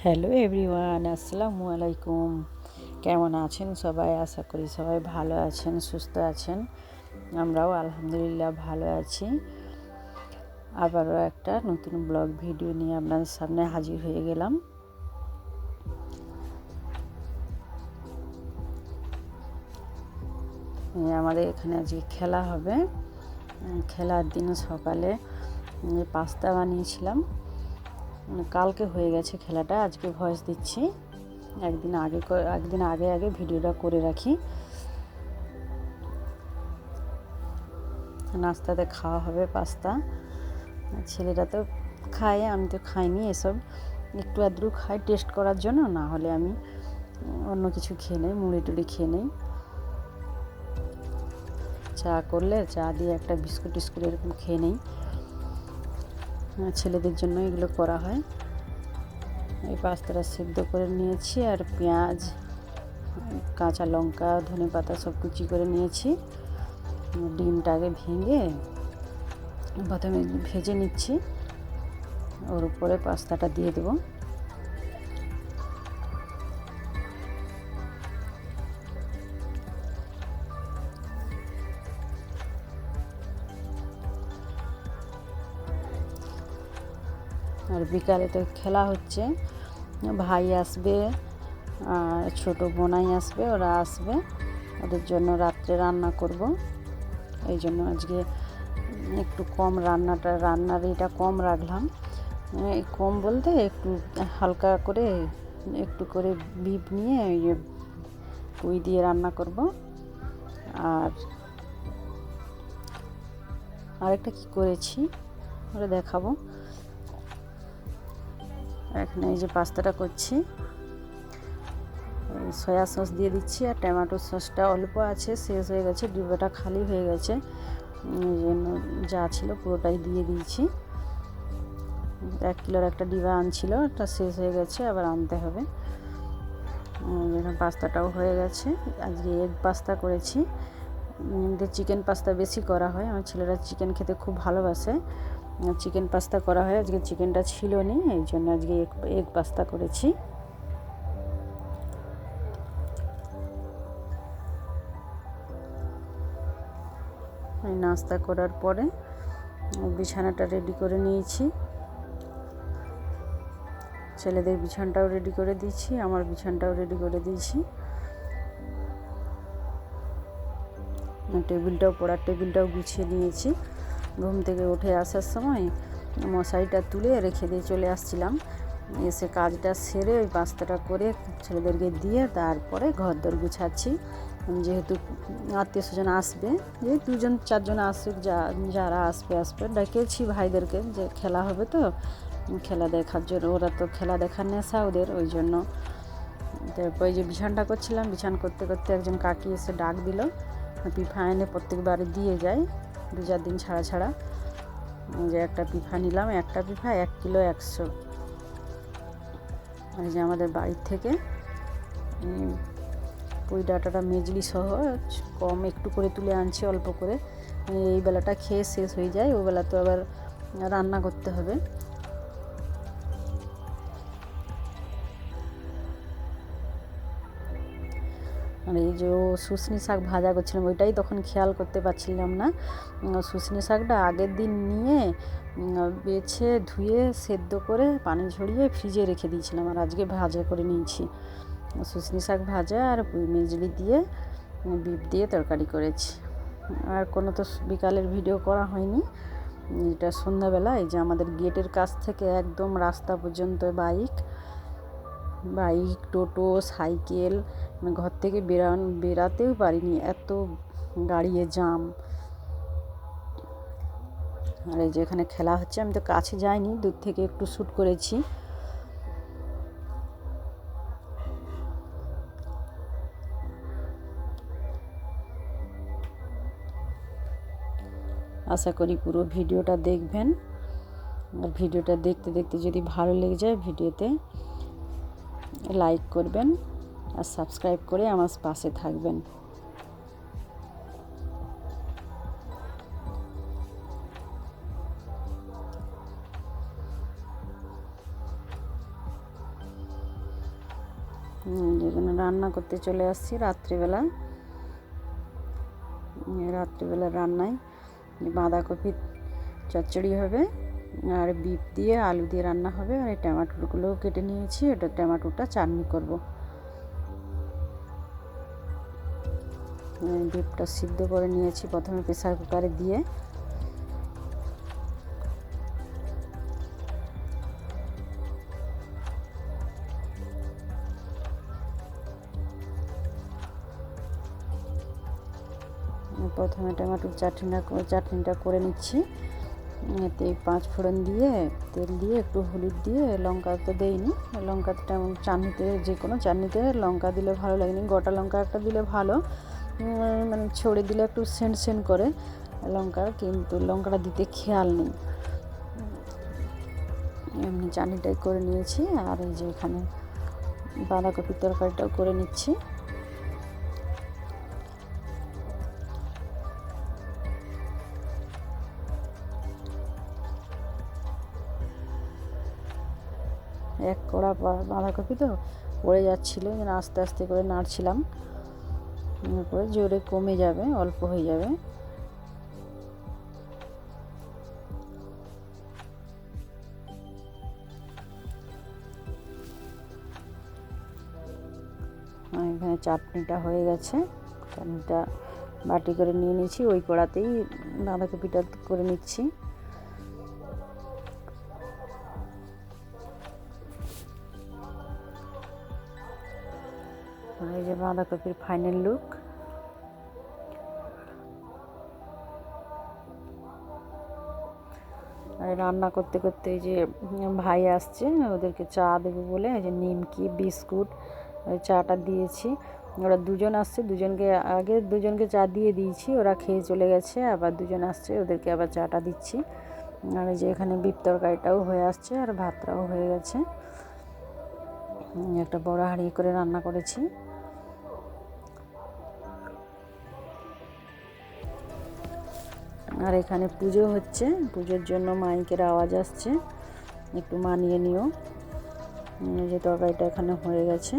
Hello everyone, আসসালামু আলাইকুম। কেমন আছেন সবাই? আশা করি সবাই ভালো আছেন, সুস্থ আছেন। আমরাও আলহামদুলিল্লাহ ভালো আছি। আবারও একটা নতুন ব্লগ ভিডিও নিয়ে আপনাদের সামনে হাজির হয়ে গেলাম। আমাদের এখানে আজকে খেলা হবে। খেলার দিন সকালে পাস্তা বানিয়েছিলাম। কালকে হয়ে গেছে খেলাটা, আজকে ভয়েস দিচ্ছি। একদিন আগে ভিডিওটা করে রাখি। নাস্তাতে খাওয়া হবে পাস্তা। ছেলেরা তো খায়, আমি তো খাইনি এসব, একটু আধটু খাই টেস্ট করার জন্য, না হলে আমি অন্য কিছু খেয়ে নেই, মুড়ি টুড়ি খেয়ে নেই। চা করলে চা দিয়ে একটা বিস্কুট টিস্কুট এরকম খেয়ে নেই। ছেলেদের জন্য এগুলো করা হয়। এই পাস্তাটা সিদ্ধ করে নিয়েছি, আর পেঁয়াজ, কাঁচা লঙ্কা, ধনেপাতা সব কুচি করে নিয়েছি। ডিমটাকে ভেঙে প্রথমে ভেজে নিচ্ছি, ওর উপরে পাস্তাটা দিয়ে দেবো। আর বিকালে তো খেলা হচ্ছে, ভাই আসবে আর ছোটো বোনাই আসবে, ওরা আসবে, ওদের জন্য রাত্রে রান্না করব। এই জন্য আজকে একটু কম রান্নার এটা কম রাখলাম। কম বলতে একটু হালকা করে একটু করে বিপ নিয়ে পুঁই দিয়ে রান্না করব। আর আরেকটা কি করেছি ওটা দেখাবো। এখানে এই যে পাস্তাটা করছি, সয়া সস দিয়ে দিচ্ছি, আর টমেটো সসটা অল্প আছে, শেষ হয়ে গেছে, ডিব্বাটা খালি হয়ে গেছে, এই জন্য যা ছিল পুরোটাই দিয়ে দিয়েছি। 1 কিলোর একটা ডিব্বা আনছিল, ওটা শেষ হয়ে গেছে, আবার আনতে হবে। এখানে পাস্তাটাও হয়ে গেছে। আজকে এগ পাস্তা করেছি। চিকেন পাস্তা বেশি করা হয়, আমার ছেলেরা চিকেন খেতে খুব ভালোবাসে, চিকেন পাস্তা করা হয়। আজকে চিকেনটা ছিল না, এই জন্য আজকে এগ পাস্তা করেছি। নাস্তা করার পরে বিছানাটা রেডি করে নিয়েছি, ছেলেদের বিছানাটাও রেডি করে দিয়েছি, আমার বিছানাটাও রেডি করে দিয়েছি। পড়ার টেবিলটাও গুছিয়ে নিয়েছি। ঘুম থেকে উঠে আসার সময় মশারিটা তুলে রেখে দিয়ে চলে আসছিলাম, এসে কাজটা সেরে ওই পাস্তাটা করে ছেলেদেরকে দিয়ে তারপরে ঘরদোর গুছাচ্ছি। যেহেতু আত্মীয় স্বজন আসবে, যে 2-4 জন আসুক, যারা আসবে ডেকেছি ভাইদেরকে, যে খেলা হবে তো খেলা দেখার জন্য, ওরা তো খেলা দেখার নেশা ওদের, ওই জন্য। তারপর এই যে বিছানটা করছিলাম, বিছান করতে করতে একজন কাকি এসে ডাক দিল। পিঠা এনে প্রত্যেকবারে দিয়ে যায় 2-4 দিন ছাড়া ছাড়া। যে একটা পিঠা নিলাম, একটা পিঠা 1 কিলো 100। আর যে আমাদের বাড়ির থেকে পুঁই ডাঁটাটা মেজলি সহ কম একটু করে তুলে আনছি, অল্প করে। এই বেলাটা খেয়ে শেষ হয়ে যায়, ও বেলা তো আবার রান্না করতে হবে। আর এই যে শুশনি শাক ভাজা করছিলাম, ওইটাই তখন খেয়াল করতে পারছিলাম না। শুশনি শাকটা আগের দিন নিয়ে বেছে ধুয়ে সেদ্ধ করে পানি ঝরিয়ে ফ্রিজে রেখে দিয়েছিলাম, আর আজকে ভাজা করে নিয়েছি। শুশনি শাক ভাজা আর পুঁই মেজলি দিয়ে বিপ দিয়ে তরকারি করেছি। আর কোনো তো বিকালের ভিডিও করা হয়নি। এটা সন্ধ্যাবেলা, এই যে আমাদের গেটের কাছ থেকে একদম রাস্তা পর্যন্ত বাইক, টোটো, সাইকেল, ঘর থেকে বেরাতেও পারিনি, এত গাড়িয়ে জাম। আর এই যে এখানে খেলা হচ্ছে, আমি তো কাছে যাইনি, দূর থেকে একটু শ্যুট করেছি। আশা করি পুরো ভিডিওটা দেখবেন, আর ভিডিওটা দেখতে দেখতে যদি ভালো লেগে যায় ভিডিওতে লাইক করবেন আর সাবস্ক্রাইব করে আমার পাশে থাকবেন। যেখানে রান্না করতে চলে আসছি রাত্রিবেলা রান্নায় বাঁধাকপি চচ্চড়ি হবে, আর বিফ দিয়ে আলু দিয়ে রান্না হবে, আর এই টমেটোগুলোও কেটে নিয়েছি, এটা টমেটোটা চাটনি করব। বিফটা সিদ্ধ করে নিয়েছি প্রথমে প্রেসার কুকারে দিয়ে, প্রথমে টমেটোর চাটনিটা করে নিচ্ছি। এতে 5 ফোড়ন দিয়ে তেল দিয়ে একটু হলুদ দিয়ে, লঙ্কা তো দেইনি, লঙ্কাটা চাটনিতে যে কোনো চাটনিতে লঙ্কা দিলে ভালো লাগেনি, গোটা লঙ্কা একটা দিলে ভালো, মানে ছড়ে দিলে একটু সেন্ট করে লঙ্কা, কিন্তু লঙ্কাটা দিতে খেয়াল নেই, এমনি চাটনিটাই করে নিয়েছি। আর এই যে এখানে বাঁধাকপির তরকারিটাও করে নিচ্ছি। এক কড়া বাঁধাকপি তো পড়ে যাচ্ছিলো, যেন আস্তে আস্তে করে নাড়ছিলাম, তারপরে জোরে কমে যাবে, অল্প হয়ে যাবে। এখানে চাটনিটা হয়ে গেছে, চাটনিটা বাটি করে নিয়ে নিয়েছি, ওই কড়াতেই বাঁধাকপিটা করে নিচ্ছি। এই যে বাঁধাকপির ফাইনাল লুক। আর রান্না করতে করতে এই যে ভাই আসছে, ওদেরকে চা দেবো বলে এই যে নিমকি বিস্কুট চাটা দিয়েছি। ওরা দুজন আসছে, দুজনকে চা দিয়ে দিয়েছি, ওরা খেয়ে চলে গেছে, আবার দুজন আসছে, ওদেরকে আবার চাটা দিচ্ছি। আর এই যে এখানে বিফ তরকারিটাও হয়ে আসছে, আর ভাতটাও হয়ে গেছে, একটা বড় হাঁড়ি করে রান্না করেছি। আর এখানে পুজো হচ্ছে, পুজোর জন্য মাইকের আওয়াজ আসছে, একটু মানিয়ে নিও। যে তরকারিটা এখানে হয়ে গেছে।